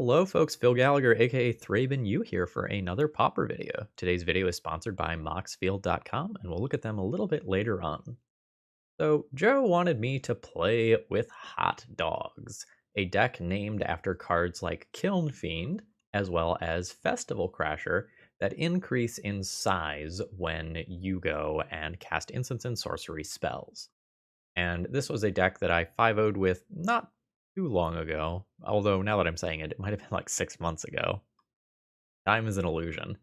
Hello folks, Phil Gallagher aka ThrabenU here for another Pauper video. Today's video is sponsored by moxfield.com and we'll look at them a little bit later on. So Joe wanted me to play with Hot Dogs, a deck named after cards like Kiln Fiend as well as Festival Crasher that increase in size when you go and cast instants and sorcery spells. And this was a deck that I 5-0'd with not too long ago, although now that I'm saying it, it might have been like 6 months ago. Time is an illusion.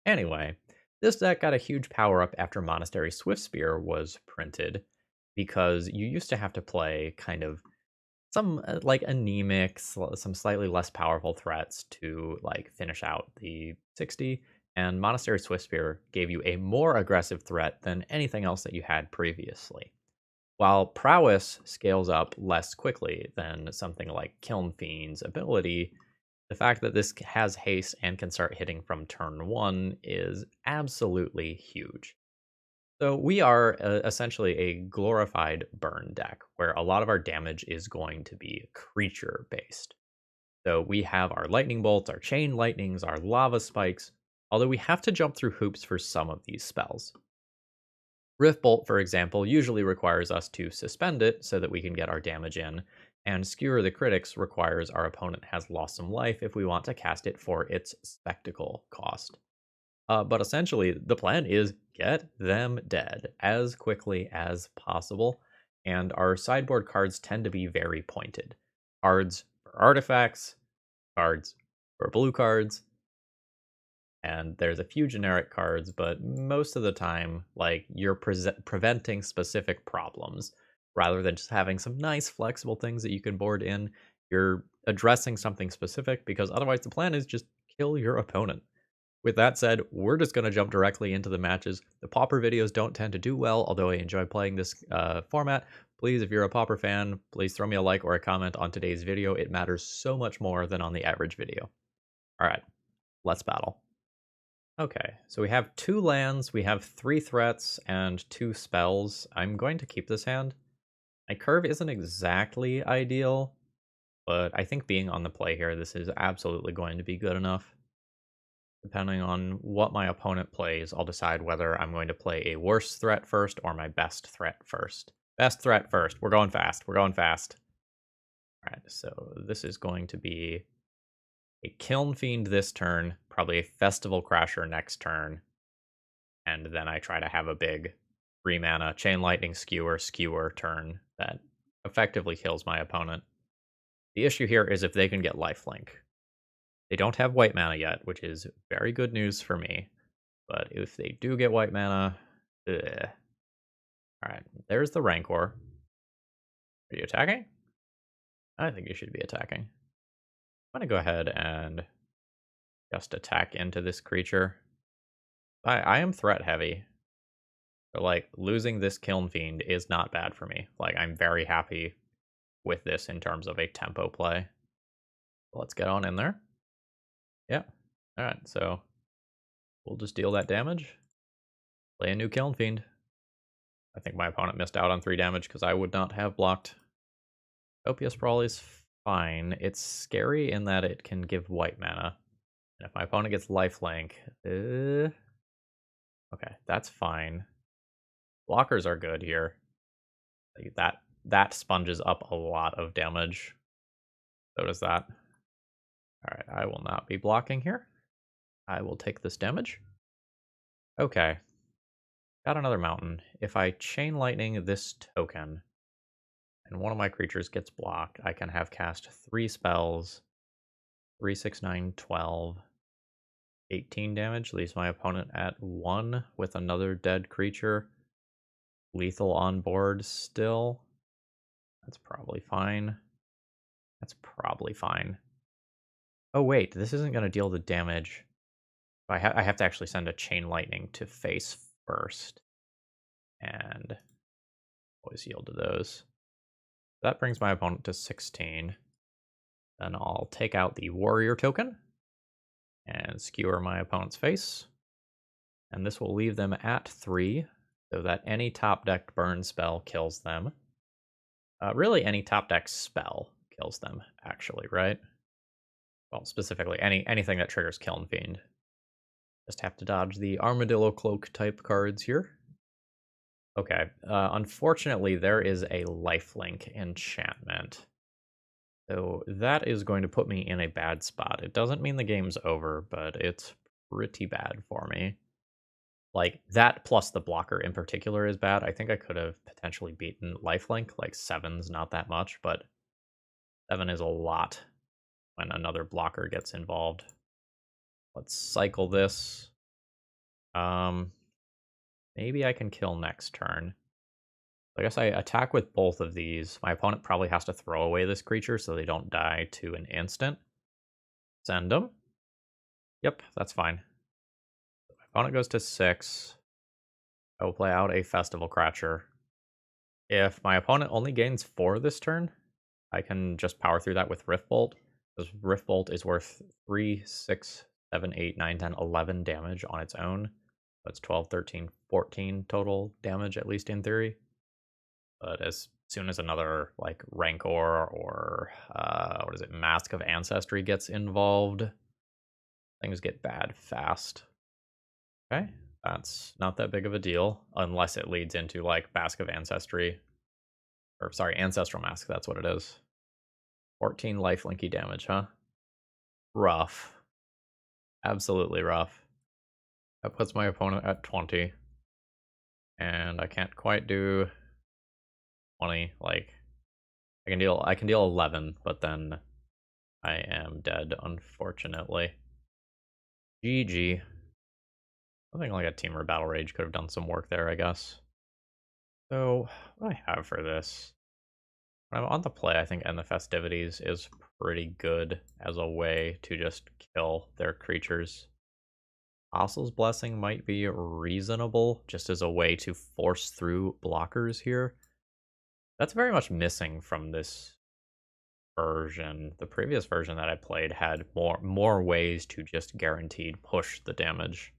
Anyway, this deck got a huge power up after Monastery Swiftspear was printed, because you used to have to play kind of some like anemic, some slightly less powerful threats to like finish out the 60, and Monastery Swiftspear gave you a more aggressive threat than anything else that you had previously. While prowess scales up less quickly than something like Kiln Fiend's ability, the fact that this has haste and can start hitting from turn 1 is absolutely huge. So we are essentially a glorified burn deck, where a lot of our damage is going to be creature based. So we have our lightning bolts, our chain lightnings, our lava spikes, although we have to jump through hoops for some of these spells. Rift Bolt, for example, usually requires us to suspend it so that we can get our damage in, and Skewer the Critics requires our opponent has lost some life if we want to cast it for its spectacle cost. But essentially, the plan is get them dead as quickly as possible, and our sideboard cards tend to be very pointed. Cards for artifacts, cards for blue cards, and there's a few generic cards, but most of the time, like, you're preventing specific problems rather than just having some nice flexible things that you can board in. You're addressing something specific, because otherwise the plan is just kill your opponent. With that said, we're just going to jump directly into the matches. The Pauper videos don't tend to do well, although I enjoy playing this format. Please, if you're a Pauper fan, please throw me a like or a comment on today's video. It matters so much more than on the average video. All right, let's battle. Okay, so we have 2 lands, we have 3 threats, and 2 spells. I'm going to keep this hand. My curve isn't exactly ideal, but I think being on the play here, this is absolutely going to be good enough. Depending on what my opponent plays, I'll decide whether I'm going to play a worse threat first or my best threat first. Best threat first. We're going fast. We're going fast. All right, so this is going to be a Kiln Fiend this turn, probably a Festival Crasher next turn, and then I try to have a big 3-mana Chain Lightning Skewer turn that effectively kills my opponent. The issue here is if they can get lifelink. They don't have white mana yet, which is very good news for me. But if they do get white mana, ugh. Alright, there's the Rancor. Are you attacking? I think you should be attacking. I'm gonna go ahead and just attack into this creature. I am threat heavy. So, like, losing this Kiln Fiend is not bad for me. Like, I'm very happy with this in terms of a tempo play. Let's get on in there. Yeah. Alright, so we'll just deal that damage. Play a new Kiln Fiend. I think my opponent missed out on 3 damage because I would not have blocked. Copious Sprawl is fine. It's scary in that it can give white mana. And if my opponent gets lifelink... okay, that's fine. Blockers are good here. Like that sponges up a lot of damage. So does that. Alright, I will not be blocking here. I will take this damage. Okay. Got another mountain. If I Chain Lightning this token, and one of my creatures gets blocked, I can have cast 3 spells. 3, 6, 9, 12. 18 damage, leaves my opponent at 1 with another dead creature. Lethal on board still. That's probably fine. That's probably fine. Oh wait, this isn't going to deal the damage. I have to actually send a Chain Lightning to face first. And always yield to those. That brings my opponent to 16. Then I'll take out the Warrior token and skewer my opponent's face. And this will leave them at 3, so that any top deck burn spell kills them. Really, any top deck spell kills them, actually, right? Well, specifically anything that triggers Kiln Fiend. Just have to dodge the Armadillo Cloak type cards here. Okay, unfortunately there is a lifelink enchantment. So that is going to put me in a bad spot. It doesn't mean the game's over, but it's pretty bad for me. Like, that plus the blocker in particular is bad. I think I could have potentially beaten lifelink. Like, 7's not that much, but 7 is a lot when another blocker gets involved. Let's cycle this. Maybe I can kill next turn. I guess I attack with both of these. My opponent probably has to throw away this creature so they don't die to an instant. Send them. Yep, that's fine. My opponent goes to 6. I will play out a Festival Cratcher. If my opponent only gains 4 this turn, I can just power through that with Rift Bolt. Because Rift Bolt is worth 3, 6, 7, 8, 9, 10, 11 damage on its own. That's 12, 13, 14 total damage, at least in theory. But as soon as another, like, Rancor or, what is it, Mask of Ancestry gets involved, things get bad fast. Okay, that's not that big of a deal, unless it leads into, like, Mask of Ancestry. Or, sorry, Ancestral Mask, that's what it is. 14 lifelinky damage, huh? Rough. Absolutely rough. That puts my opponent at 20. And I can't quite do 20, like, I can deal 11, but then I am dead, unfortunately. GG. Something like a Teamer Battle Rage could have done some work there, I guess. So, what do I have for this? When I'm on the play, I think End the Festivities is pretty good as a way to just kill their creatures. Apostle's Blessing might be reasonable, just as a way to force through blockers here. That's very much missing from this version. The previous version that I played had more ways to just guaranteed push the damage.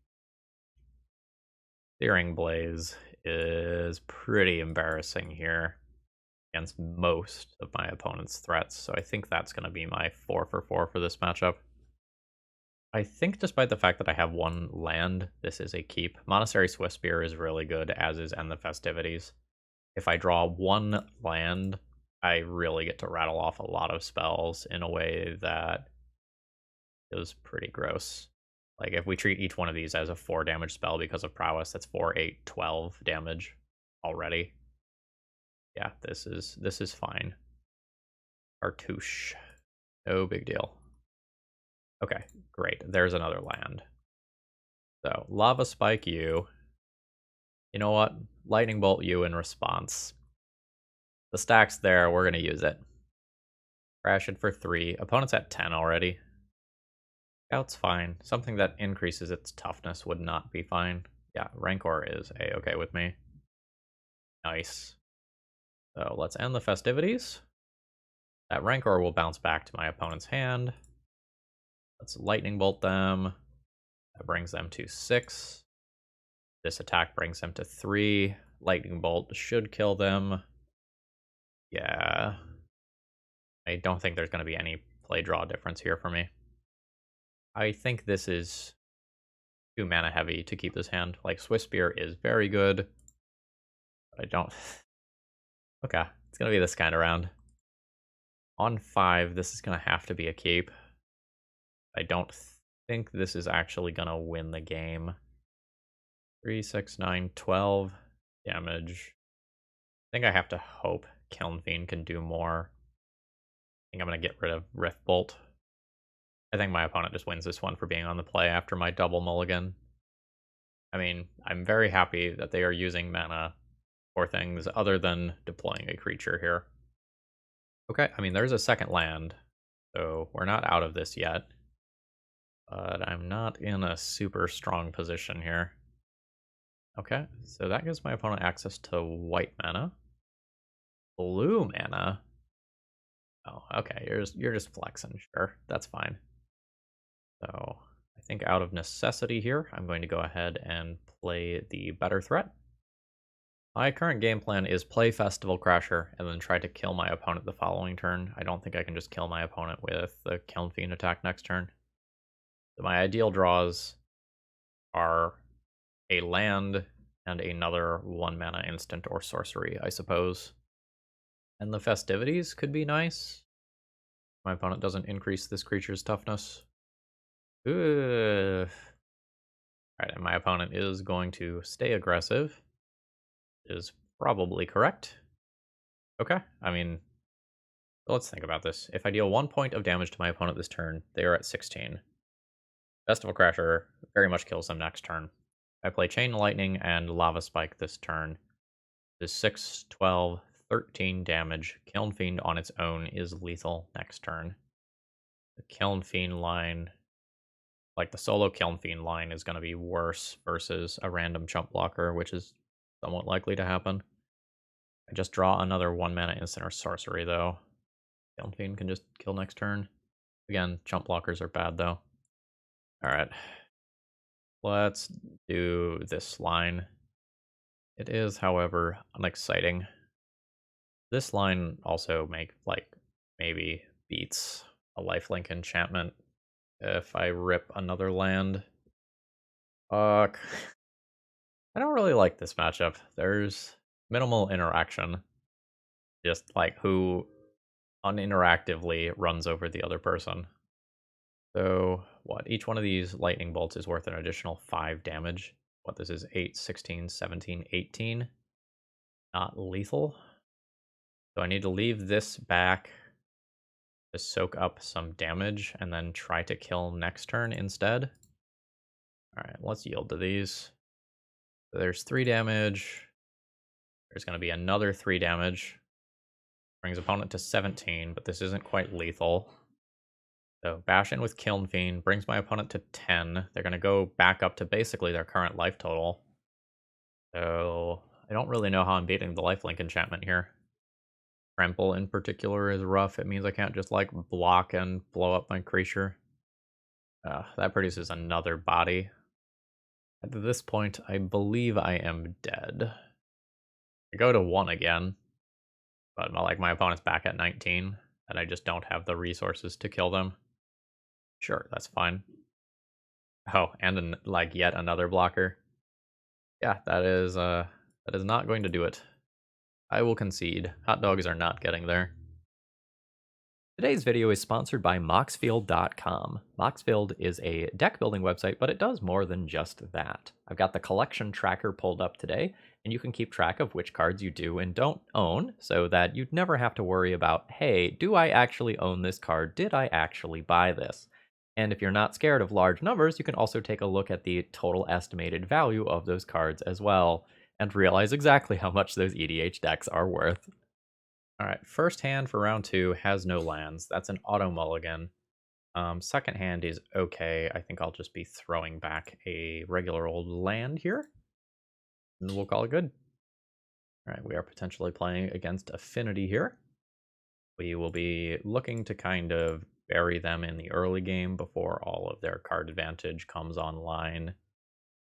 Searing Blaze is pretty embarrassing here against most of my opponent's threats, so I think that's going to be my 4 for 4 for this matchup. I think despite the fact that I have one land, this is a keep. Monastery Swiftspear is really good, as is End the Festivities. If I draw one land, I really get to rattle off a lot of spells in a way that is pretty gross. Like, if we treat each one of these as a 4 damage spell because of prowess, that's 4, 8, 12 damage already. Yeah, this is fine. Cartouche. No big deal. Okay, great. There's another land. So, Lava Spike you. You know what? Lightning Bolt you in response. The stack's there, we're gonna use it. Crash it for 3. Opponent's at 10 already. Scout's fine. Something that increases its toughness would not be fine. Yeah, Rancor is a-okay with me. Nice. So let's end the festivities. That Rancor will bounce back to my opponent's hand. Let's Lightning Bolt them. That brings them to 6. This attack brings them to 3. Lightning Bolt should kill them. Yeah. I don't think there's going to be any play draw difference here for me. I think this is too mana heavy to keep this hand. Like, Swiftspear is very good. But I don't... Okay, it's going to be this kind of round. On 5, this is going to have to be a keep. I don't think this is actually going to win the game. 3, 6, 9, 12 damage. I think I have to hope Kiln Fiend can do more. I think I'm going to get rid of Rift Bolt. I think my opponent just wins this one for being on the play after my double mulligan. I mean, I'm very happy that they are using mana for things other than deploying a creature here. Okay, I mean, there's a second land, so we're not out of this yet. But I'm not in a super strong position here. Okay, so that gives my opponent access to white mana. Blue mana? Oh, okay, you're just flexing, sure, that's fine. So I think out of necessity here, I'm going to go ahead and play the better threat. My current game plan is play Festival Crasher and then try to kill my opponent the following turn. I don't think I can just kill my opponent with the Kiln Fiend attack next turn. So my ideal draws are a land and another 1-mana instant or sorcery, I suppose. And the Festivities could be nice. My opponent doesn't increase this creature's toughness. Alright, and my opponent is going to stay aggressive. Is probably correct. Okay, I mean, let's think about this. If I deal 1 point of damage to my opponent this turn, they are at 16. Festival Crasher very much kills them next turn. I play Chain Lightning and Lava Spike this turn. This 6, 12, 13 damage. Kiln Fiend on its own is lethal next turn. The Kiln Fiend line, like the solo Kiln Fiend line, is going to be worse versus a random chump blocker, which is somewhat likely to happen. I just draw another 1-mana instant or sorcery, though. Kiln Fiend can just kill next turn. Again, chump blockers are bad, though. Alright. Let's do this line. It is, however, unexciting. This line also maybe beats a lifelink enchantment if I rip another land. Fuck. I don't really like this matchup. There's minimal interaction. Just like who uninteractively runs over the other person. So, what? Each one of these lightning bolts is worth an additional 5 damage. What, this is 8, 16, 17, 18. Not lethal. So I need to leave this back to soak up some damage and then try to kill next turn instead. Alright, let's yield to these. So there's 3 damage. There's going to be another 3 damage. Brings opponent to 17, but this isn't quite lethal. So bash in with Kiln Fiend, brings my opponent to 10. They're going to go back up to basically their current life total. So I don't really know how I'm beating the lifelink enchantment here. Trample in particular is rough. It means I can't just like block and blow up my creature. That produces another body. At this point, I believe I am dead. I go to 1 again, but my opponent's back at 19, and I just don't have the resources to kill them. Sure, that's fine. Oh, and yet another blocker. Yeah, that is not going to do it. I will concede. Hot dogs are not getting there. Today's video is sponsored by Moxfield.com. Moxfield is a deck building website, but it does more than just that. I've got the collection tracker pulled up today, and you can keep track of which cards you do and don't own, so that you'd never have to worry about, hey, do I actually own this card? Did I actually buy this? And if you're not scared of large numbers, you can also take a look at the total estimated value of those cards as well, and realize exactly how much those EDH decks are worth. Alright, first hand for round 2 has no lands. That's an auto mulligan. Second hand is okay. I think I'll just be throwing back a regular old land here. And we'll call it good. Alright, we are potentially playing against Affinity here. We will be looking to kind of bury them in the early game before all of their card advantage comes online.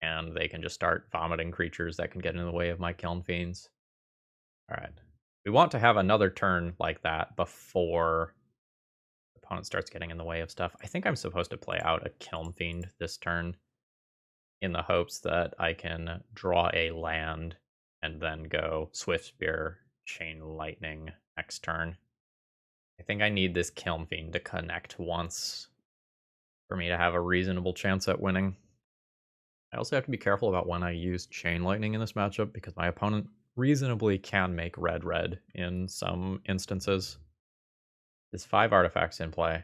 And they can just start vomiting creatures that can get in the way of my Kiln Fiends. Alright. We want to have another turn like that before the opponent starts getting in the way of stuff. I think I'm supposed to play out a Kiln Fiend this turn in the hopes that I can draw a land and then go Swiftspear, Chain Lightning next turn. I think I need this Kiln Fiend to connect once for me to have a reasonable chance at winning. I also have to be careful about when I use Chain Lightning in this matchup because my opponent reasonably can make red in some instances. There's 5 artifacts in play.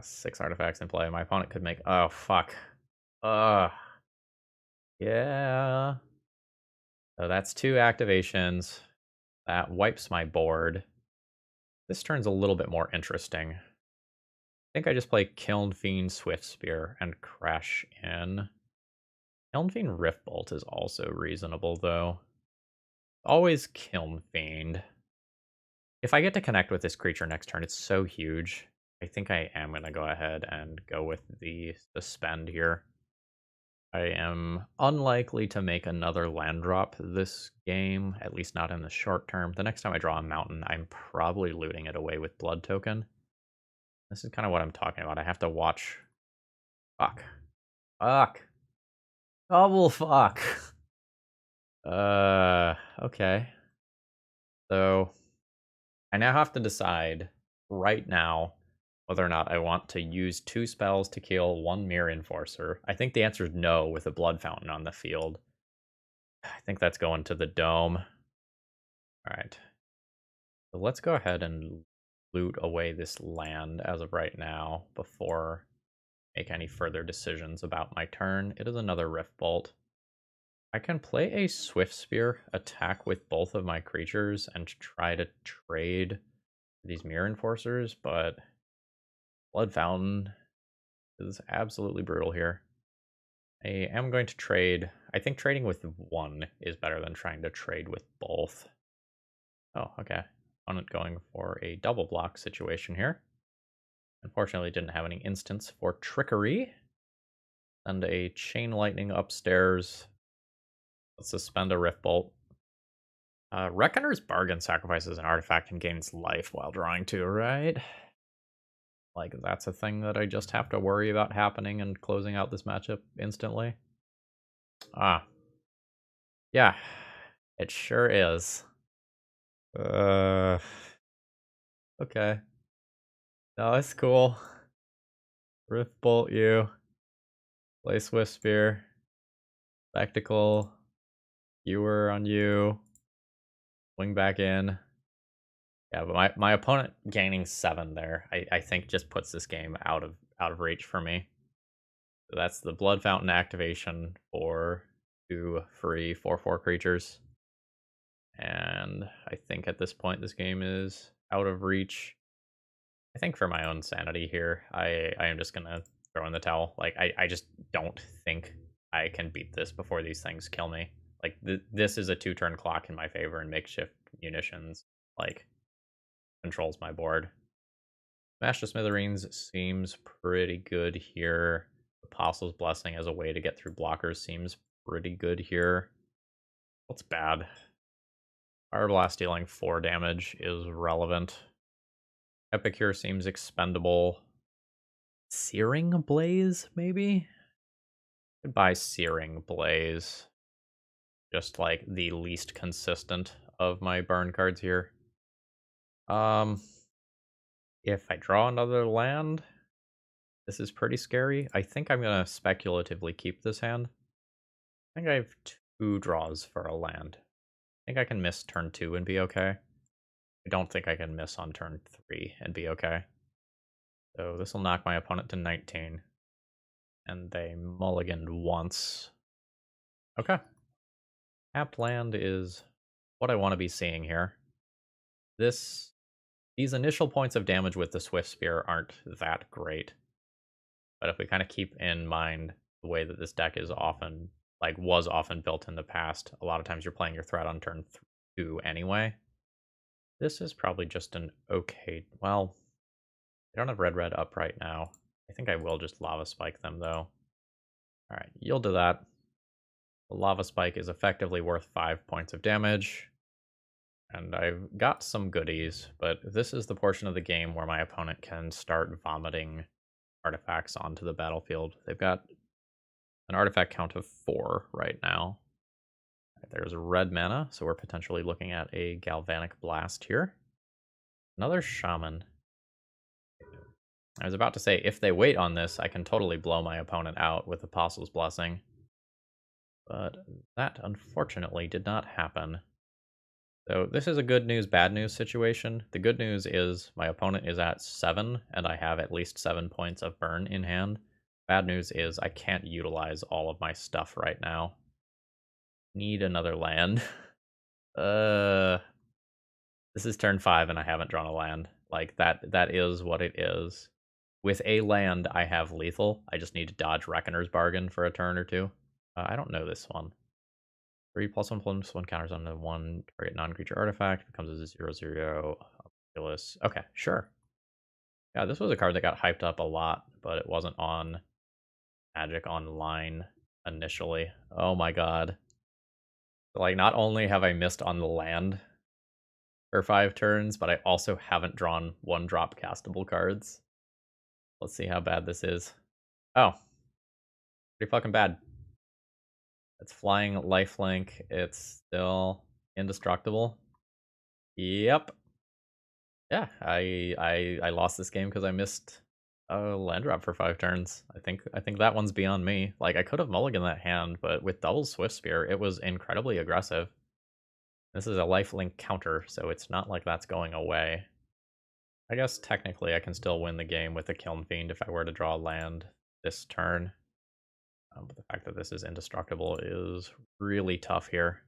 6 artifacts in play. My opponent could make... Oh, fuck. Yeah. So that's 2 activations. That wipes my board. This turn's a little bit more interesting. I think I just play Kiln Fiend Swiftspear and crash in. Kiln Fiend Riftbolt is also reasonable, though. Always Kiln Fiend. If I get to connect with this creature next turn, it's so huge. I think I am going to go ahead and go with the suspend here. I am unlikely to make another land drop this game, at least not in the short term. The next time I draw a mountain, I'm probably looting it away with blood token. This is kind of what I'm talking about. I have to watch. Fuck. Fuck. Double fuck. Okay. So I now have to decide right now whether or not I want to use 2 spells to kill 1 Mirror Enforcer. I think the answer is no with a Blood Fountain on the field. I think that's going to the dome. Alright. So let's go ahead and loot away this land as of right now before I make any further decisions about my turn. It is another Rift Bolt. I can play a Swiftspear, attack with both of my creatures, and try to trade these Mirror Enforcers, but Blood Fountain is absolutely brutal here. I am going to trade. I think trading with 1 is better than trying to trade with both. Oh, okay. Opponent going for a double block situation here. Unfortunately, didn't have any instance for trickery. And a Chain Lightning upstairs. Let's suspend a Rift Bolt. Reckoner's Bargain sacrifices an artifact and gains life while drawing 2, right? Like, that's a thing that I just have to worry about happening and closing out this matchup instantly. Ah. Yeah, it sure is. Okay. No, it's cool. Rift Bolt you. Play Swiftspear. Spectacle. Viewer on you. Swing back in. Yeah, but my opponent gaining 7 there, I think just puts this game out of reach for me. So that's the Blood Fountain activation for 2 free 4/4 creatures. And I think at this point this game is out of reach. I think for my own sanity here, I am just gonna throw in the towel. Like I just don't think I can beat this before these things kill me. Like this is a 2-turn clock in my favor, and makeshift munitions like controls my board. Smash to Smithereens seems pretty good here. Apostle's Blessing as a way to get through blockers seems pretty good here. What's bad? Fire Blast dealing 4 damage is relevant. Epicure seems expendable. Searing Blaze, maybe? Could buy Searing Blaze. Just like the least consistent of my burn cards here. If I draw another land, this is pretty scary. I think I'm gonna speculatively keep this hand. I think I have 2 draws for a land. I think I can miss turn 2 and be okay. I don't think I can miss on turn 3 and be okay. So this will knock my opponent to 19. And they mulliganed once. Okay. Tapped land is what I want to be seeing here. These initial points of damage with the Swiftspear aren't that great. But if we kind of keep in mind the way that this deck is often, was often built in the past, a lot of times you're playing your threat on turn 2 anyway. This is probably just an okay, well, I don't have red up right now. I think I will just Lava Spike them though. Alright, yield to that. The Lava Spike is effectively worth 5 points of damage. And I've got some goodies, but this is the portion of the game where my opponent can start vomiting artifacts onto the battlefield. They've got an artifact count of 4 right now. There's a red mana, so we're potentially looking at a Galvanic Blast here. Another Shaman. I was about to say, if they wait on this, I can totally blow my opponent out with Apostle's Blessing. But that, unfortunately, did not happen. So this is a good news, bad news situation. The good news is my opponent is at 7, and I have at least 7 points of burn in hand. Bad news is I can't utilize all of my stuff right now. Need another land. This is turn 5 and I haven't drawn a land. Like, that is what it is. With a land, I have lethal. I just need to dodge Reckoner's Bargain for a turn or 2. I don't know this one. 3+1/+1 counters on the 1 target non-creature artifact. Becomes a 0/0. Okay, sure. Yeah, this was a card that got hyped up a lot, but it wasn't on Magic Online initially. Oh my god. Like, not only have I missed on the land for 5 turns, but I also haven't drawn 1-drop castable cards. Let's see how bad this is. Oh. Pretty fucking bad. It's flying lifelink. It's still indestructible. Yep. Yeah, I lost this game because I missed a land drop for 5 turns. I think that one's beyond me. Like, I could have mulliganed that hand, but with double Swiftspear, it was incredibly aggressive. This is a lifelink counter, so it's not like that's going away. I guess technically I can still win the game with a Kiln Fiend if I were to draw land this turn. But the fact that this is indestructible is really tough here.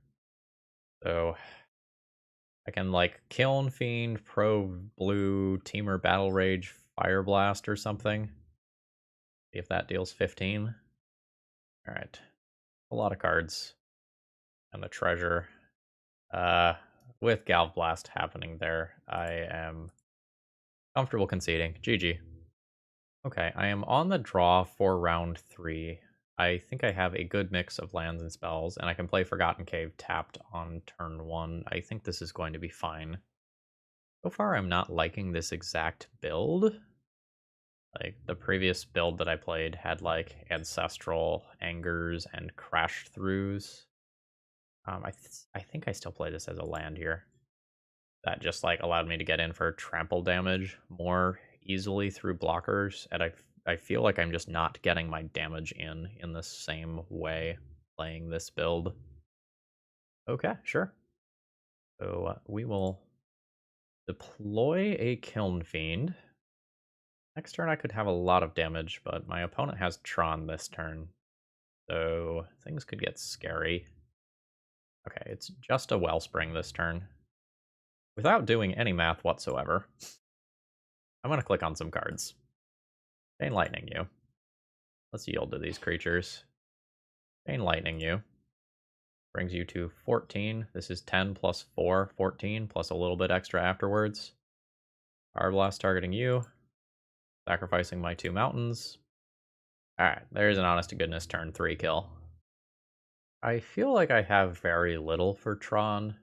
So I can like Kiln Fiend, Pro Blue, Teamer Battle Rage, Fire Blast or something. See if that deals 15. Alright. A lot of cards. And the treasure. With Galv Blast happening there, I am comfortable conceding. GG. Okay, I am on the draw for round 3. I think I have a good mix of lands and spells, and I can play Forgotten Cave tapped on turn 1. I think this is going to be fine. So far, I'm not liking this exact build. Like, the previous build that I played had, like, Ancestral, Angers, and Crash Throughs. I think I still play this as a land here. That just, like, allowed me to get in for trample damage more easily through blockers, and I feel like I'm just not getting my damage in the same way playing this build. Okay, sure. So we will deploy a Kiln Fiend. Next turn I could have a lot of damage, but my opponent has Tron this turn, so things could get scary. Okay, it's just a Wellspring this turn. Without doing any math whatsoever, I'm going to click on some cards. Chain Lightning you. Let's yield to these creatures. Chain Lightning you. Brings you to 14. This is 10 plus 4, 14, plus a little bit extra afterwards. Fire Blast targeting you. Sacrificing my 2 mountains. Alright, there's an honest to goodness turn 3 kill. I feel like I have very little for Tron.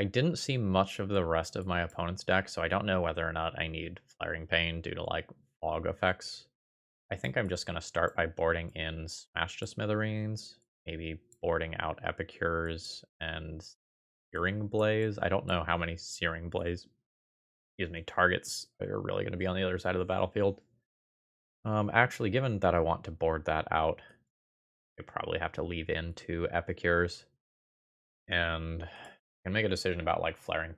I didn't see much of the rest of my opponent's deck, so I don't know whether or not I need Flaring Pain due to, like, fog effects. I think I'm just going to start by boarding in Smash to Smithereens, maybe boarding out Epicures and Searing Blaze. I don't know how many Searing Blaze, targets are really going to be on the other side of the battlefield. Actually, given that I want to board that out, I probably have to leave in 2 Epicures. And can make a decision about like Flaring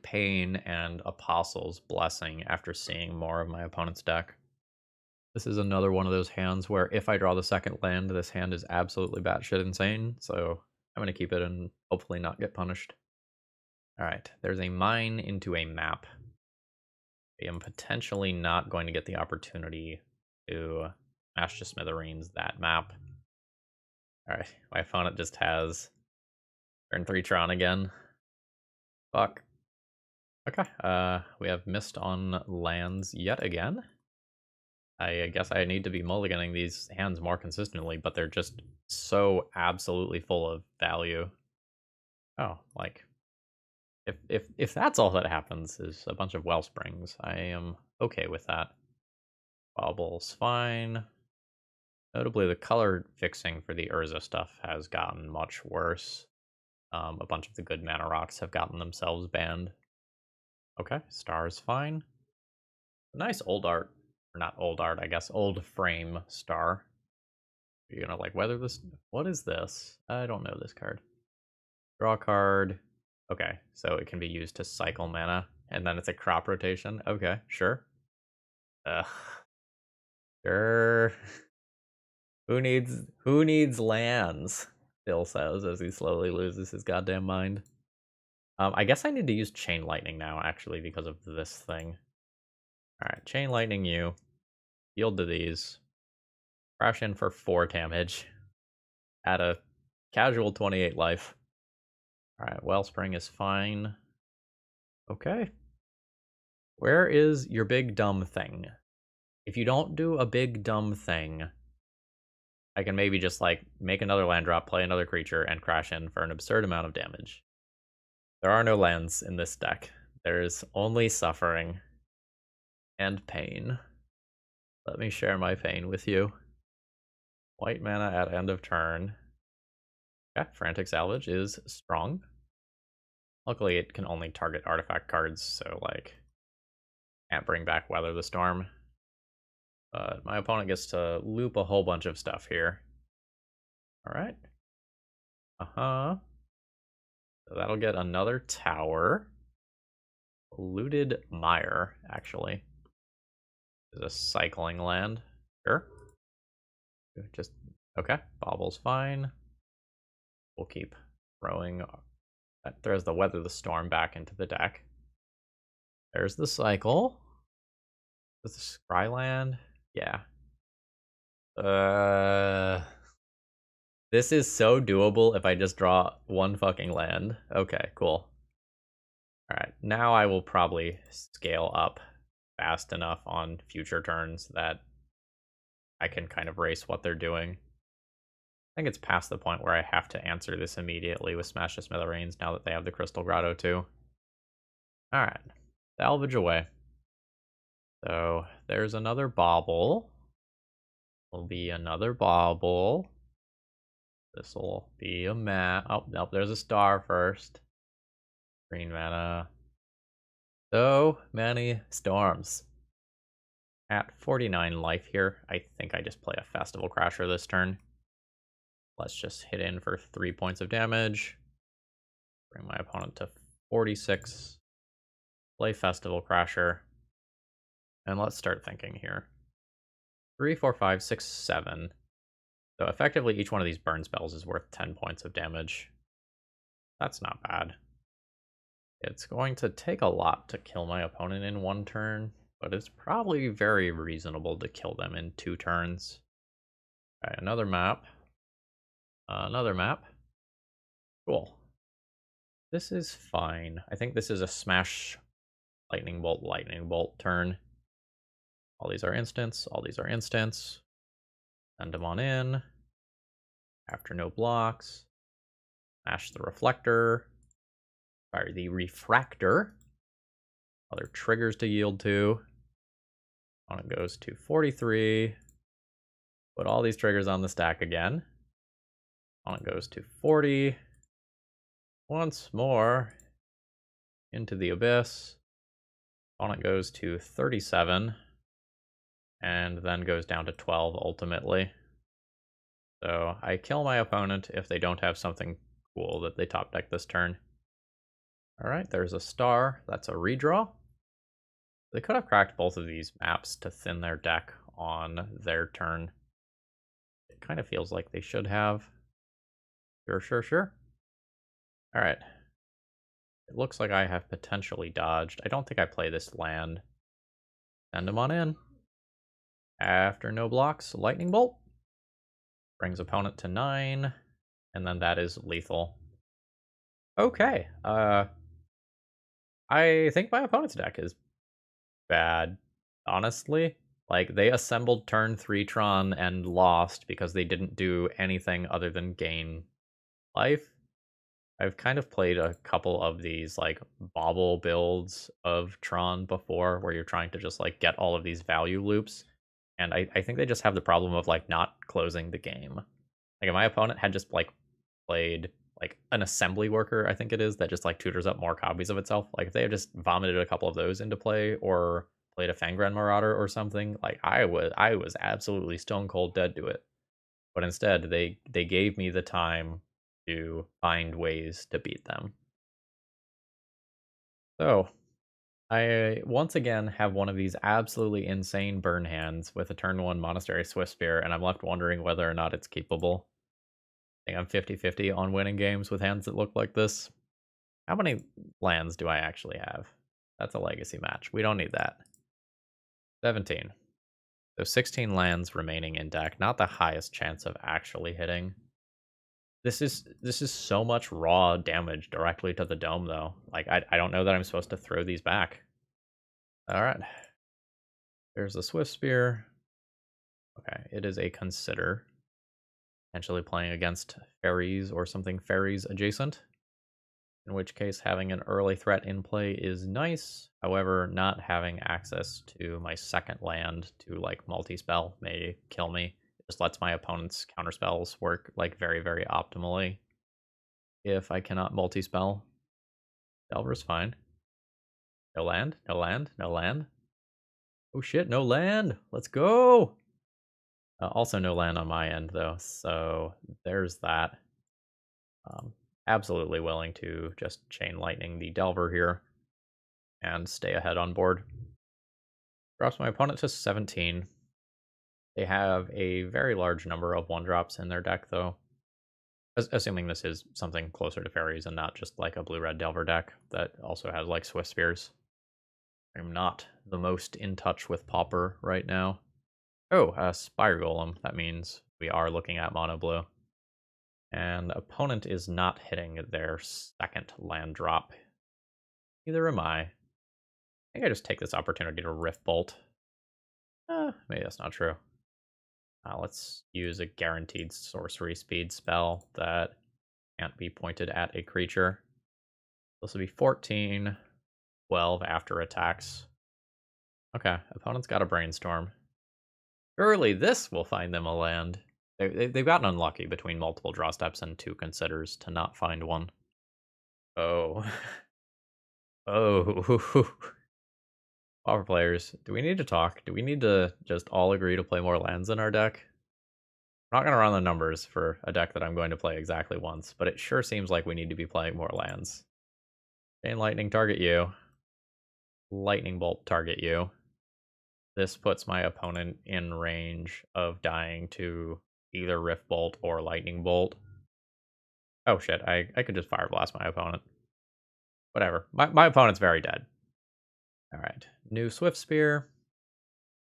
Pain and Apostle's Blessing after seeing more of my opponent's deck. This is another one of those hands where if I draw the second land, this hand is absolutely batshit insane, so I'm going to keep it and hopefully not get punished. Alright, there's a mine into a map. I am potentially not going to get the opportunity to smash to smithereens that map. Alright, my opponent just has turn 3 Tron again. Fuck. Okay, we have missed on lands yet again. I guess I need to be mulliganing these hands more consistently, but they're just so absolutely full of value. Oh, like, if that's all that happens is a bunch of Wellsprings, I am okay with that. Bobble's fine. Notably, the color fixing for the Urza stuff has gotten much worse. A bunch of the good mana rocks have gotten themselves banned. Okay, Star's fine. Nice old art. Or not old art, I guess. Old frame Star. You're gonna like weather this? What is this? I don't know this card. Draw a card. Okay, so it can be used to cycle mana, and then it's a crop rotation. Okay, sure. Ugh. Sure. Who needs lands? Bill says as he slowly loses his goddamn mind. I guess I need to use Chain Lightning now, actually, because of this thing. Alright, Chain Lightning you. Yield to these. Crash in for 4 damage. At a casual 28 life. Alright, Wellspring is fine. Okay. Where is your big dumb thing? If you don't do a big dumb thing, I can maybe just, like, make another land drop, play another creature, and crash in for an absurd amount of damage. There are no lands in this deck. There's only suffering and pain. Let me share my pain with you. White mana at end of turn. Yeah, Frantic Salvage is strong. Luckily, it can only target artifact cards, so, like, can't bring back Weather the Storm. But my opponent gets to loop a whole bunch of stuff here. Alright. So that'll get another tower. Looted Mire, actually. Is a cycling land. Sure. Just, okay. Bobble's fine. We'll keep throwing. That throws the Weather the Storm back into the deck. There's the cycle. Is the Scryland? Yeah. This is so doable if I just draw one fucking land. Okay, cool. Alright, now I will probably scale up fast enough on future turns that I can kind of race what they're doing. I think it's past the point where I have to answer this immediately with Smash to Smithereens now that they have the Crystal Grotto too. Alright, salvage away. So there's another bauble. Will be another bauble. This will be a mat. Oh, nope, there's a star first. Green mana. So many storms. At 49 life here, I think I just play a Festival Crasher this turn. Let's just hit in for 3 points of damage. Bring my opponent to 46. Play Festival Crasher. And let's start thinking here. 3, 4, 5, 6, 7. So effectively, each one of these burn spells is worth 10 points of damage. That's not bad. It's going to take a lot to kill my opponent in one turn, but it's probably very reasonable to kill them in 2 turns. Okay, another map. Another map. Cool. This is fine. I think this is a Smash Lightning Bolt turn. All these are instants. All these are instants. Send them on in. After no blocks. Smash the Reflector. Fire the Refractor. Other triggers to yield to. Opponent goes to 43. Put all these triggers on the stack again. Opponent goes to 40. Once more. Into the Abyss. Opponent goes to 37. And then goes down to 12 ultimately. So I kill my opponent if they don't have something cool that they top deck this turn. Alright, there's a star. That's a redraw. They could have cracked both of these maps to thin their deck on their turn. It kind of feels like they should have. Sure. Alright. It looks like I have potentially dodged. I don't think I play this land. Send them on in. After no blocks, Lightning Bolt. Brings opponent to 9. And then that is lethal. Okay. I think my opponent's deck is bad, honestly. Like, they assembled turn 3 Tron and lost because they didn't do anything other than gain life. I've kind of played a couple of these, like, bobble builds of Tron before, where you're trying to just, like, get all of these value loops. And I think they just have the problem of, like, not closing the game. Like, if my opponent had just, like, played like an assembly worker, I think it is, that just like tutors up more copies of itself. Like if they had just vomited a couple of those into play or played a Fangren Marauder or something, like I was absolutely stone cold dead to it. But instead they gave me the time to find ways to beat them. So I once again have one of these absolutely insane burn hands with a turn 1 Monastery Swiftspear, and I'm left wondering whether or not it's capable. I think I'm 50-50 on winning games with hands that look like this. How many lands do I actually have? That's a legacy match. We don't need that. 17. So 16 lands remaining in deck. Not the highest chance of actually hitting. This is so much raw damage directly to the dome, though. Like, I don't know that I'm supposed to throw these back. Alright. There's the Swiftspear. Okay, it is a consider. Potentially playing against fairies or something fairies adjacent. In which case, having an early threat in play is nice. However, not having access to my second land to like multi-spell may kill me. It just lets my opponent's counterspells work like very, very optimally. If I cannot multi-spell, Delver's fine. No land, no land, no land. Oh shit, no land! Let's go! Also no land on my end though, so there's that. Um, Absolutely willing to just chain lightning the Delver here and stay ahead on board. Drops my opponent to 17. They have a very large number of 1-drops in their deck though. Assuming this is something closer to fairies and not just like a blue-red Delver deck that also has like Swiftspears. I'm not the most in touch with Pauper right now. Oh, Spire Golem. That means we are looking at mono blue. And opponent is not hitting their second land drop. Neither am I. I think I just take this opportunity to Rift Bolt. Maybe that's not true. Let's use a guaranteed sorcery speed spell that can't be pointed at a creature. This will be 14, 12 after attacks. Okay, opponent's got a Brainstorm. Surely this will find them a land. They've gotten unlucky between multiple draw steps and 2 considers to not find one. Oh. Oh. Pauper players, do we need to talk? Do we need to just all agree to play more lands in our deck? I'm not going to run the numbers for a deck that I'm going to play exactly once, but it sure seems like we need to be playing more lands. Chain Lightning, target you. Lightning Bolt, target you. This puts my opponent in range of dying to either Rift Bolt or Lightning Bolt. Oh shit, I could just Fire Blast my opponent. Whatever. My opponent's very dead. Alright. New Swiftspear.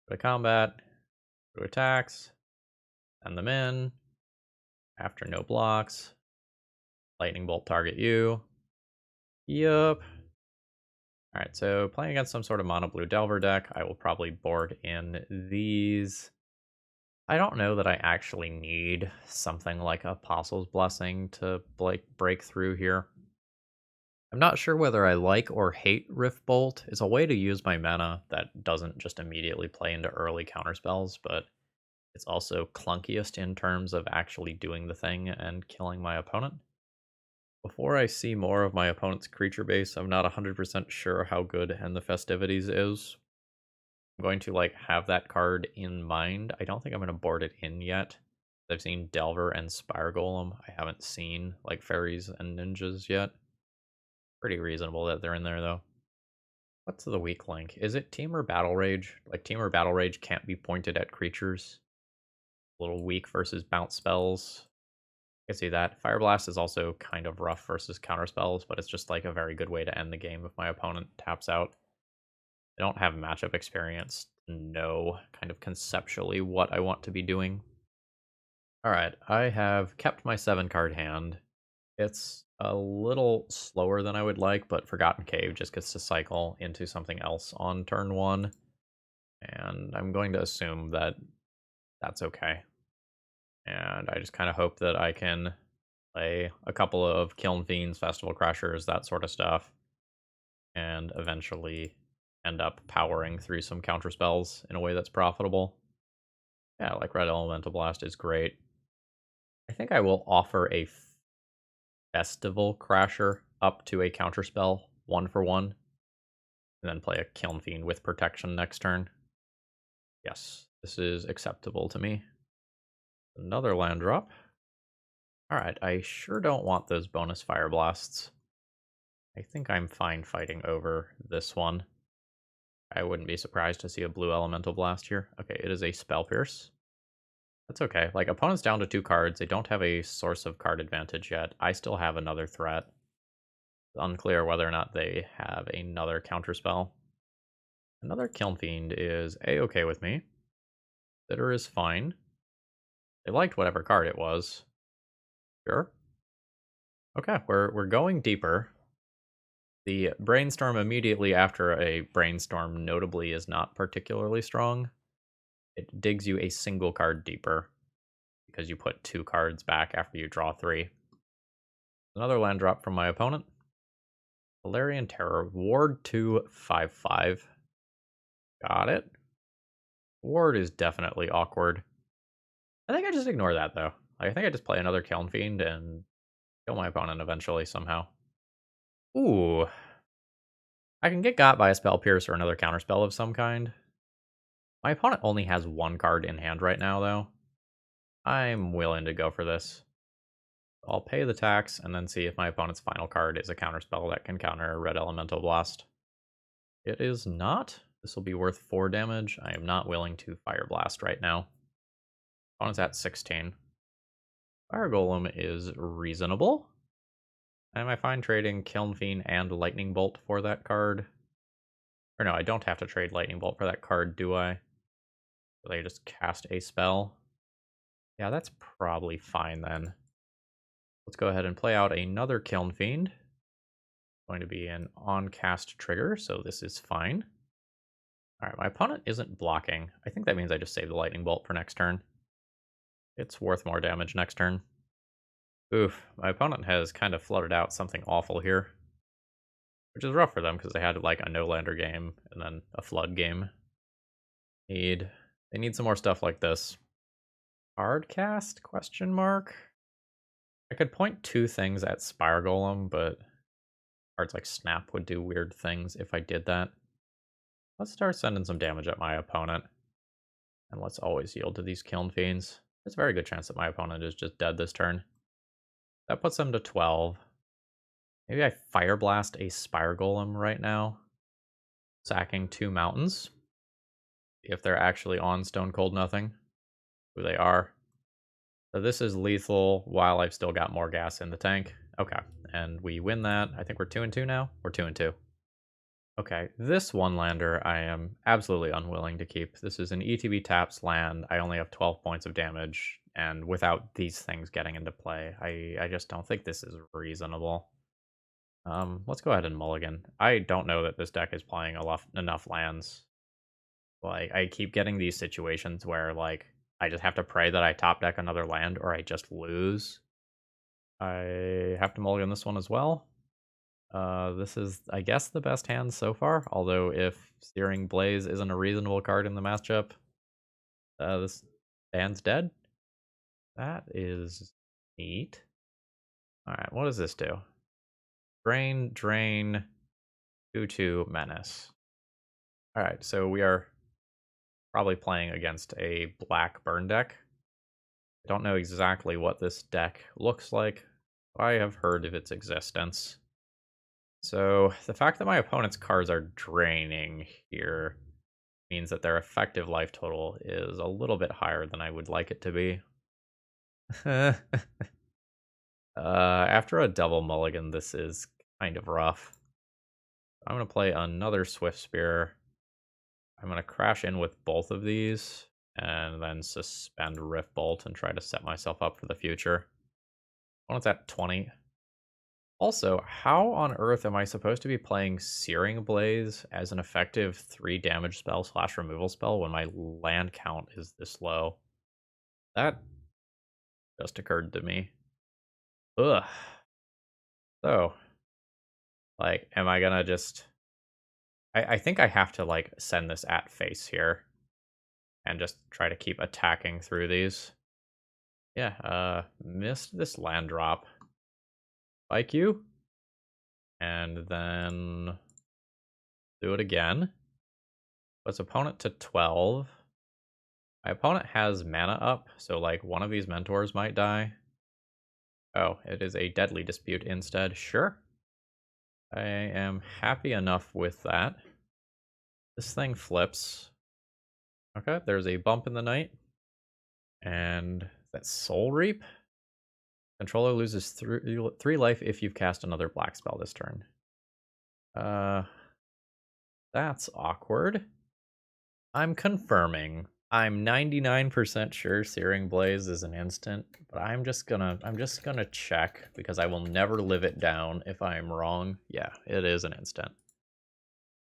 Go to combat. Go to attacks. Send them in. After no blocks. Lightning Bolt target you. Yup. Alright, so playing against some sort of mono blue Delver deck, I will probably board in these. I don't know that I actually need something like Apostle's Blessing to break through here. I'm not sure whether I like or hate Rift Bolt. It's a way to use my mana that doesn't just immediately play into early counterspells, but it's also clunkiest in terms of actually doing the thing and killing my opponent. Before I see more of my opponent's creature base, I'm not 100% sure how good End the Festivities is. I'm going to like have that card in mind. I don't think I'm going to board it in yet. I've seen Delver and Spire Golem. I haven't seen like Fairies and Ninjas yet. Pretty reasonable that they're in there though. What's the weak link? Is it Temur Battle Rage? Like Temur Battle Rage can't be pointed at creatures. A little weak versus bounce spells. I can see that. Fire Blast is also kind of rough versus counter spells, but it's just like a very good way to end the game if my opponent taps out. I don't have matchup experience to know kind of conceptually what I want to be doing. Alright, I have kept my 7-card hand. It's a little slower than I would like, but Forgotten Cave just gets to cycle into something else on turn 1. And I'm going to assume that that's okay. And I just kind of hope that I can play a couple of Kiln Fiends, Festival Crashers, that sort of stuff. And eventually end up powering through some counter spells in a way that's profitable. Yeah, like Red Elemental Blast is great. I think I will offer a Festival Crasher up to a counterspell, 1-for-1, and then play a Kiln Fiend with protection next turn. Yes, this is acceptable to me. Another land drop. Alright, I sure don't want those bonus Fire Blasts. I think I'm fine fighting over this one. I wouldn't be surprised to see a blue Elemental Blast here. Okay, it is a Spell Pierce. That's okay. Like, opponent's down to 2 cards. They don't have a source of card advantage yet. I still have another threat. It's unclear whether or not they have another counterspell. Another Kiln Fiend is a-okay with me. Bitter is fine. They liked whatever card it was. Sure. Okay, we're going deeper. The Brainstorm immediately after a Brainstorm notably is not particularly strong. It digs you a single card deeper. because you put 2 cards back after you draw 3. Another land drop from my opponent. Valerian Terror, Ward 2, 5/5. Got it. Ward is definitely awkward. I think I just ignore that, though. I think I just play another Kiln Fiend and kill my opponent eventually somehow. Ooh. I can get got by a Spell Pierce or another counterspell of some kind. My opponent only has 1 card in hand right now, though. I'm willing to go for this. I'll pay the tax and then see if my opponent's final card is a counterspell that can counter Red Elemental Blast. It is not. This will be worth 4 damage. I am not willing to Fire Blast right now. Opponent's at 16. Fire Golem is reasonable. Am I fine trading Kiln Fiend and Lightning Bolt for that card? Or no, I don't have to trade Lightning Bolt for that card, do I? So they just cast a spell. Yeah, that's probably fine then. Let's go ahead and play out another Kiln Fiend. Going to be an on-cast trigger, so this is fine. Alright, my opponent isn't blocking. I think that means I just save the Lightning Bolt for next turn. It's worth more damage next turn. Oof, my opponent has kind of flooded out something awful here. Which is rough for them, because they had like a no-lander game, and then a flood game. They need some more stuff like this. Hard cast? Question mark? I could point 2 things at Spire Golem, but cards like Snap would do weird things if I did that. Let's start sending some damage at my opponent. And let's always yield to these Kiln Fiends. There's a very good chance that my opponent is just dead this turn. That puts them to 12. Maybe I Fire Blast a Spire Golem right now. Sacking 2 mountains. If they're actually on Stone Cold Nothing. Who they are. So this is lethal while I've still got more gas in the tank. Okay, and we win that. I think we're 2-2 now. We're 2-2. Okay, this one lander I am absolutely unwilling to keep. This is an ETB taps land. I only have 12 points of damage, and without these things getting into play, I just don't think this is reasonable. Let's go ahead and mulligan. I don't know that this deck is playing enough lands. Like, I keep getting these situations where, like, I just have to pray that I top deck another land or I just lose. I have to mulligan this one as well. This is, I guess, the best hand so far. Although if Searing Blaze isn't a reasonable card in the matchup, this hand's dead. That is neat. Alright, what does this do? Drain, 2/2 Menace. Alright, so we are probably playing against a black burn deck. I don't know exactly what this deck looks like. I have heard of its existence. So the fact that my opponent's cards are draining here means that their effective life total is a little bit higher than I would like it to be. After a double mulligan, this is kind of rough. I'm going to play another Swiftspear. I'm going to crash in with both of these and then suspend Rift Bolt and try to set myself up for the future. Opponent's at 20. Also, how on earth am I supposed to be playing Searing Blaze as an effective 3 damage spell / removal spell when my land count is this low? That just occurred to me. Ugh. So, like, am I gonna just... I think I have to, like, send this at face here. And just try to keep attacking through these. Yeah, missed this land drop. Spike you. And then do it again. Puts opponent to 12. My opponent has mana up, so like one of these mentors might die. Oh, it is a deadly dispute instead. Sure. I am happy enough with that. This thing flips. Okay, there's a bump in the night. And that's Soul Reap. Controller loses 3 life if you've cast another black spell this turn. That's awkward. I'm confirming. I'm 99% sure Searing Blaze is an instant, but I'm just gonna check because I will never live it down if I'm wrong. Yeah, it is an instant.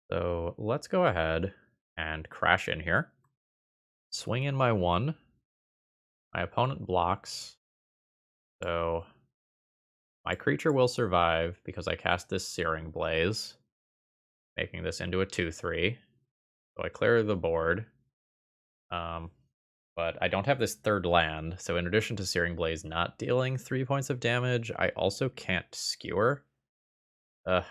So let's go ahead and crash in here. Swing in my 1. My opponent blocks, so my creature will survive because I cast this Searing Blaze, making this into a 2/3. So I clear the board. But I don't have this third land, so in addition to Searing Blaze not dealing 3 points of damage, I also can't skewer. Ugh,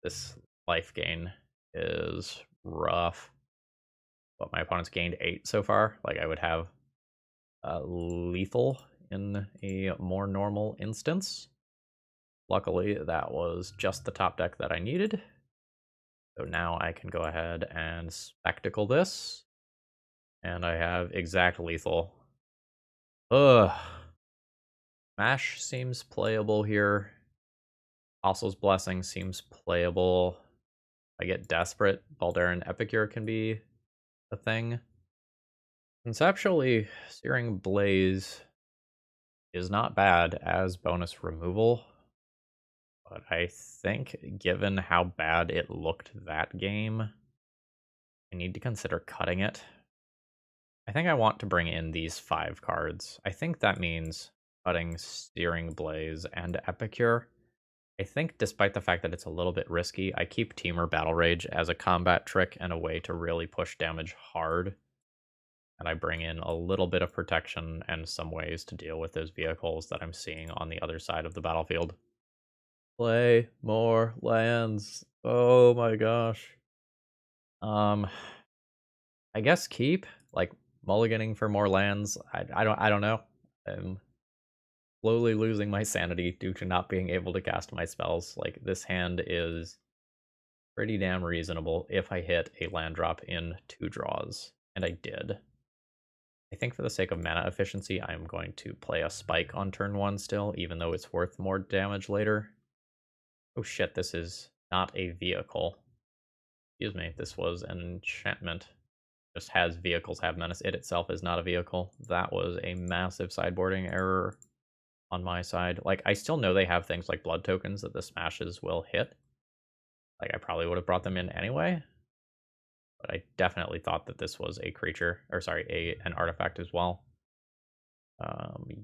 this life gain is rough. But my opponent's gained 8 so far. Like, I would have lethal in a more normal instance. Luckily, that was just the top deck that I needed. So now I can go ahead and spectacle this. And I have exact lethal. Ugh. Mash seems playable here. Apostle's Blessing seems playable. I get desperate. Baldaran Epicure can be a thing. Conceptually, Searing Blaze is not bad as bonus removal. But I think, given how bad it looked that game, I need to consider cutting it. I think I want to bring in these 5 cards. I think that means cutting Searing Blaze and Epicure. I think despite the fact that it's a little bit risky, I keep Temur Battle Rage as a combat trick and a way to really push damage hard. And I bring in a little bit of protection and some ways to deal with those vehicles that I'm seeing on the other side of the battlefield. Play more lands. Oh my gosh. I guess keep, like, mulliganing for more lands. I don't know. I'm slowly losing my sanity due to not being able to cast my spells. Like, this hand is pretty damn reasonable if I hit a land drop in 2 draws, and I did. I think for the sake of mana efficiency, I'm going to play a spike on turn 1 still, even though it's worth more damage later. Oh shit, this is not a vehicle. Excuse me, this was an enchantment. Just has vehicles have menace. It itself is not a vehicle. That was a massive sideboarding error on my side. Like, I still know they have things like blood tokens that the smashes will hit. Like, I probably would have brought them in anyway. But I definitely thought that this was a creature, or sorry, an artifact as well.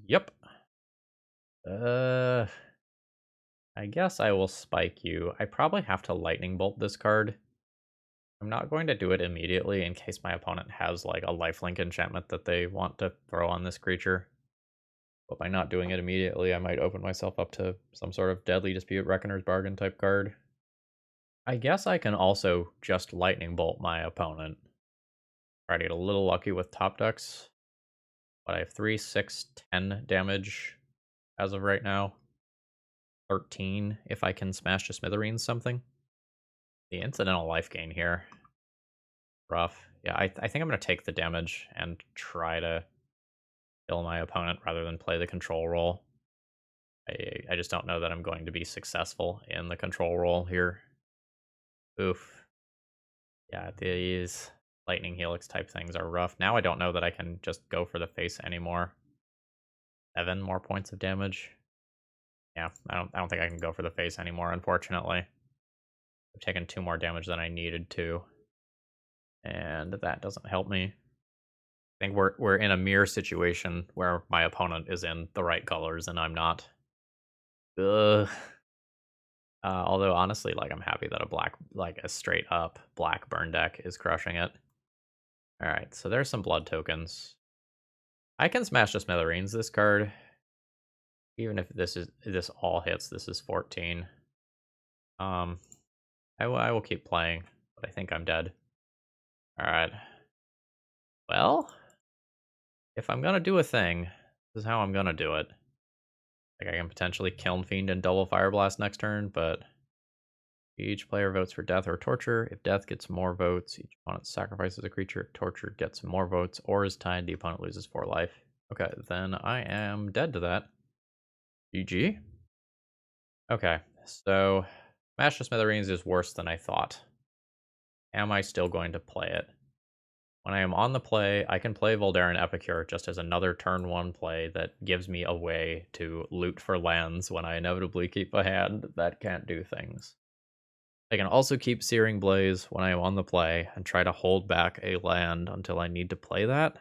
Yep. I guess I will spike you. I probably have to lightning bolt this card. I'm not going to do it immediately in case my opponent has like a lifelink enchantment that they want to throw on this creature. But by not doing it immediately, I might open myself up to some sort of Deadly Dispute, Reckoner's Bargain type card. I guess I can also just lightning bolt my opponent. Try to get a little lucky with top decks. But I have 3, 6, 10 damage as of right now. 13 if I can smash to smithereens something. The incidental life gain here. Rough. Yeah, I think I'm going to take the damage and try to kill my opponent rather than play the control role. I just don't know that I'm going to be successful in the control role here. Oof. Yeah, these lightning helix type things are rough. Now I don't know that I can just go for the face anymore. 7 more points of damage. Yeah, I don't think I can go for the face anymore, unfortunately. I've taken 2 more damage than I needed to. And that doesn't help me. I think we're in a mirror situation where my opponent is in the right colors and I'm not. Ugh. Although honestly, like, I'm happy that a straight up black burn deck is crushing it. All right, so there's some blood tokens. I can smash to smithereens this card, even if this all hits. This is 14. I will keep playing, but I think I'm dead. All right. Well, if I'm gonna do a thing, this is how I'm gonna do it. Like, I can potentially Kiln Fiend and double Fire Blast next turn, but each player votes for death or torture. If death gets more votes, each opponent sacrifices a creature. If torture gets more votes or is tied, the opponent loses 4 life. Okay, then I am dead to that. GG. Okay, so Smash to Smithereens is worse than I thought. Am I still going to play it? When I am on the play, I can play Voldaran Epicure just as another turn 1 play that gives me a way to loot for lands when I inevitably keep a hand that can't do things. I can also keep Searing Blaze when I am on the play and try to hold back a land until I need to play that.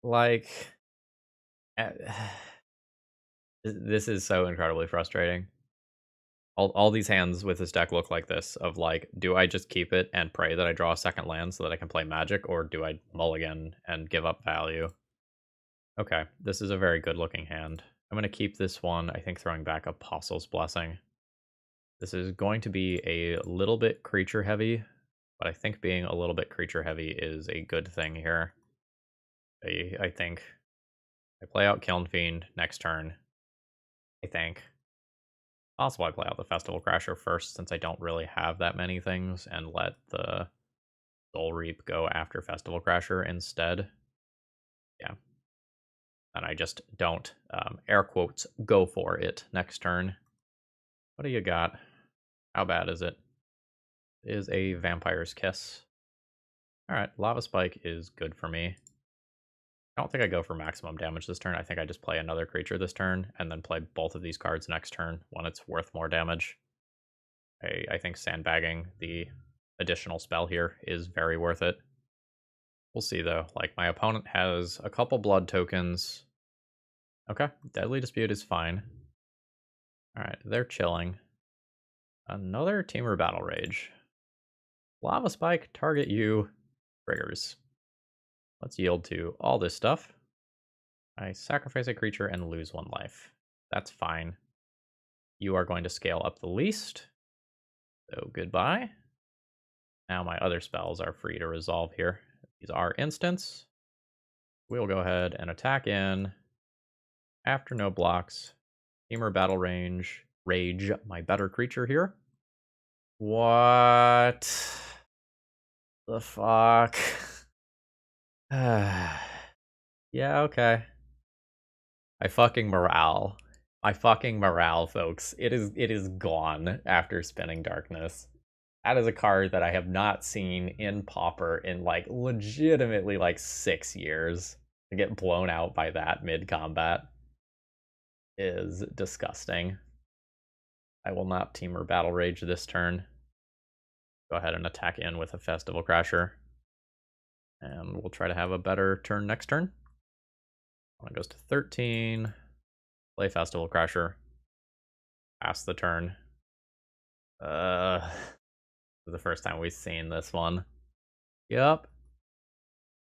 Like, uh, this is so incredibly frustrating. All these hands with this deck look like this, of like, do I just keep it and pray that I draw a second land so that I can play Magic, or do I mulligan and give up value? Okay, this is a very good looking hand. I'm going to keep this one, I think throwing back Apostle's Blessing. This is going to be a little bit creature heavy, but I think being a little bit creature heavy is a good thing here. I think I play out Kiln Fiend next turn, I think. Possible I play out the Festival Crasher first, since I don't really have that many things, and let the Soul Reap go after Festival Crasher instead. Yeah. And I just don't, air quotes, go for it next turn. What do you got? How bad is it? It is a Vampire's Kiss. Alright, Lava Spike is good for me. I don't think I go for maximum damage this turn. I think I just play another creature this turn, and then play both of these cards next turn when it's worth more damage. I think sandbagging the additional spell here is very worth it. We'll see, though. Like, my opponent has a couple blood tokens. Okay, Deadly Dispute is fine. Alright, they're chilling. Another Teamer Battle Rage. Lava Spike, target you, triggers. Let's yield to all this stuff. I sacrifice a creature and lose 1 life. That's fine. You are going to scale up the least. So goodbye. Now my other spells are free to resolve here. These are instants. We'll go ahead and attack in. After no blocks. Teamer Battle Rage, my better creature here. What the fuck? Yeah, okay. My fucking morale. My fucking morale, folks. It is gone after Spinning Darkness. That is a card that I have not seen in Pauper in like legitimately like 6 years. To get blown out by that mid-combat is disgusting. I will not Teamer Battle Rage this turn. Go ahead and attack in with a Festival Crasher. And we'll try to have a better turn next turn. One goes to 13. Play Festival Crasher. Pass the turn. This is the first time we've seen this one. Yep.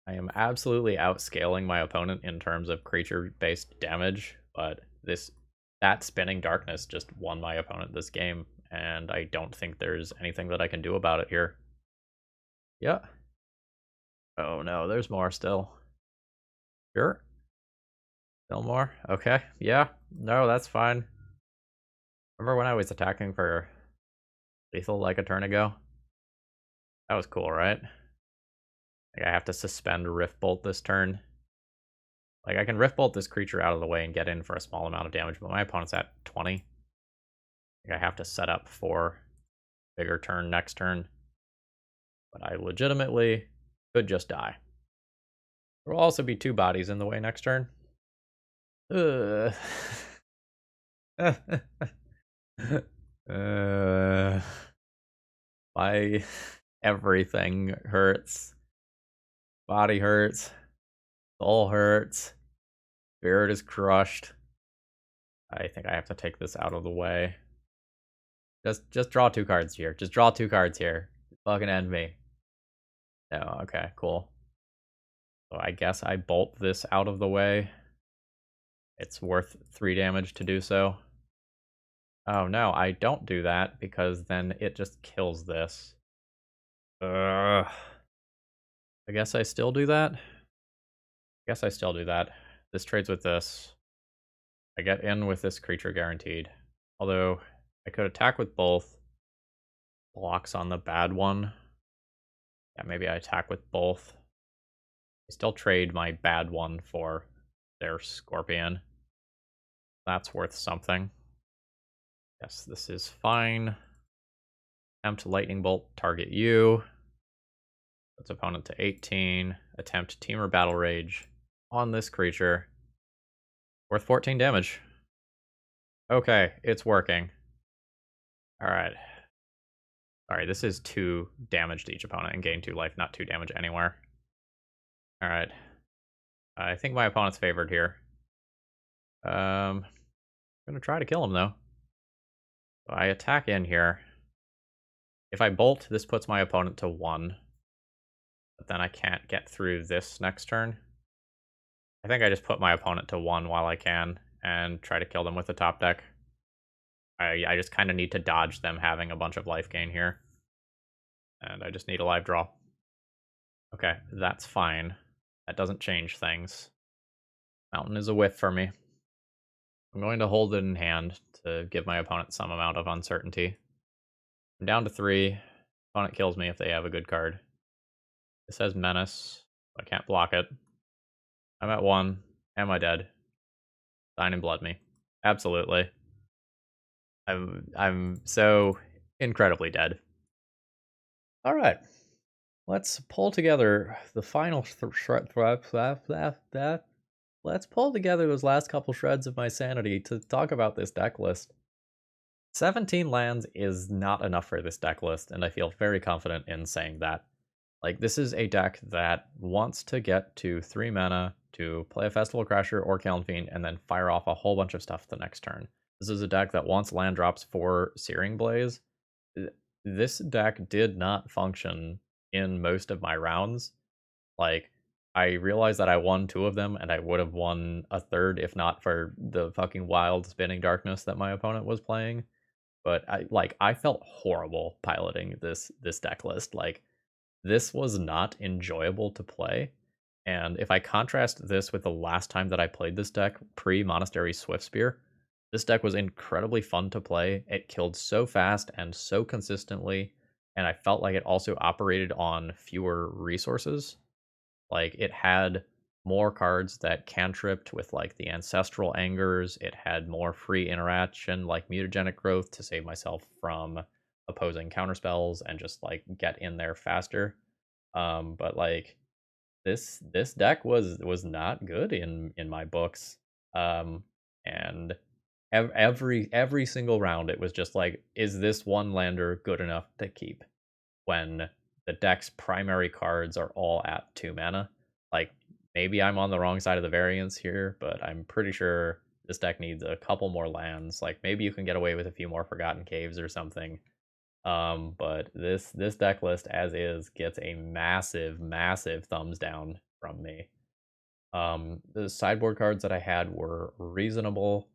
I am absolutely outscaling my opponent in terms of creature-based damage, but that Spinning Darkness just won my opponent this game, and I don't think there's anything that I can do about it here. Yeah. Oh no, there's more still. Sure. Still more? Okay. Yeah. No, that's fine. Remember when I was attacking for lethal like a turn ago? That was cool, right? Like I have to suspend Rift Bolt this turn. Like I can Rift Bolt this creature out of the way and get in for a small amount of damage, but my opponent's at 20. Like I have to set up for bigger turn next turn. But I legitimately could just die. There will also be 2 bodies in the way next turn. My everything hurts. Body hurts. Soul hurts. Spirit is crushed. I think I have to take this out of the way. Just draw 2 cards here. Just draw 2 cards here. Fucking end me. No, okay, cool. So I guess I bolt this out of the way. It's worth 3 damage to do so. Oh no, I don't do that because then it just kills this. Ugh. I guess I still do that? Guess I still do that. This trades with this. I get in with this creature guaranteed. Although, I could attack with both. Blocks on the bad one. Yeah, maybe I attack with both. I still trade my bad one for their Scorpion. That's worth something. Yes, this is fine. Attempt Lightning Bolt, target you. Puts opponent to 18. Attempt Teamer Battle Rage on this creature. Worth 14 damage. Okay, it's working. Alright. Alright, this is 2 damage to each opponent and gain 2 life, not 2 damage anywhere. Alright. I think my opponent's favored here. I'm gonna try to kill him, though. So I attack in here. If I bolt, this puts my opponent to 1. But then I can't get through this next turn. I think I just put my opponent to 1 while I can, and try to kill them with the top deck. I just kind of need to dodge them having a bunch of life gain here. And I just need a live draw. Okay, that's fine. That doesn't change things. Mountain is a whiff for me. I'm going to hold it in hand to give my opponent some amount of uncertainty. I'm down to 3. Opponent kills me if they have a good card. This has Menace. I can't block it. I'm at 1. Am I dead? Sign and blood me. Absolutely. I'm so incredibly dead. Alright. Let's pull together the final let's pull together those last couple shreds of my sanity to talk about this deck list. 17 lands is not enough for this deck list, and I feel very confident in saying that. Like, this is a deck that wants to get to 3 mana to play a Festival Crasher or Kiln Fiend and then fire off a whole bunch of stuff the next turn. This is a deck that wants land drops for Searing Blaze. This deck did not function in most of my rounds. Like, I realized that I won 2 of them, and I would have won a third if not for the fucking wild Spinning Darkness that my opponent was playing. But I felt horrible piloting this deck list. Like, this was not enjoyable to play. And if I contrast this with the last time that I played this deck, pre-Monastery Swiftspear, this deck was incredibly fun to play. It killed so fast and so consistently, and I felt like it also operated on fewer resources. Like, it had more cards that cantripped with, like, the Ancestral Angers. It had more free interaction, like Mutagenic Growth, to save myself from opposing counterspells and just, like, get in there faster. But, like, this deck was not good in my books. And every single round, it was just like, is this one lander good enough to keep when the deck's primary cards are all at 2 mana? Like, maybe I'm on the wrong side of the variance here, but I'm pretty sure this deck needs a couple more lands. Like, maybe you can get away with a few more Forgotten Caves or something. But this deck list as is gets a massive thumbs down from me. The sideboard cards that I had were reasonable,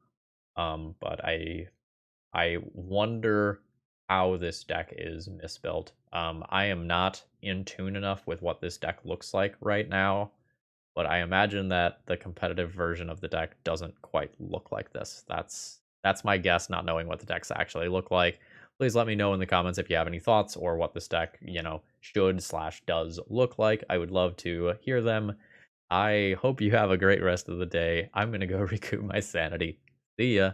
but I wonder how this deck is misbuilt. I am not in tune enough with what this deck looks like right now, but I imagine that the competitive version of the deck doesn't quite look like this. That's my guess, not knowing what the decks actually look like. Please let me know in the comments if you have any thoughts or what this deck, should/does look like. I would love to hear them. I hope you have a great rest of the day. I'm gonna go recoup my sanity. See ya.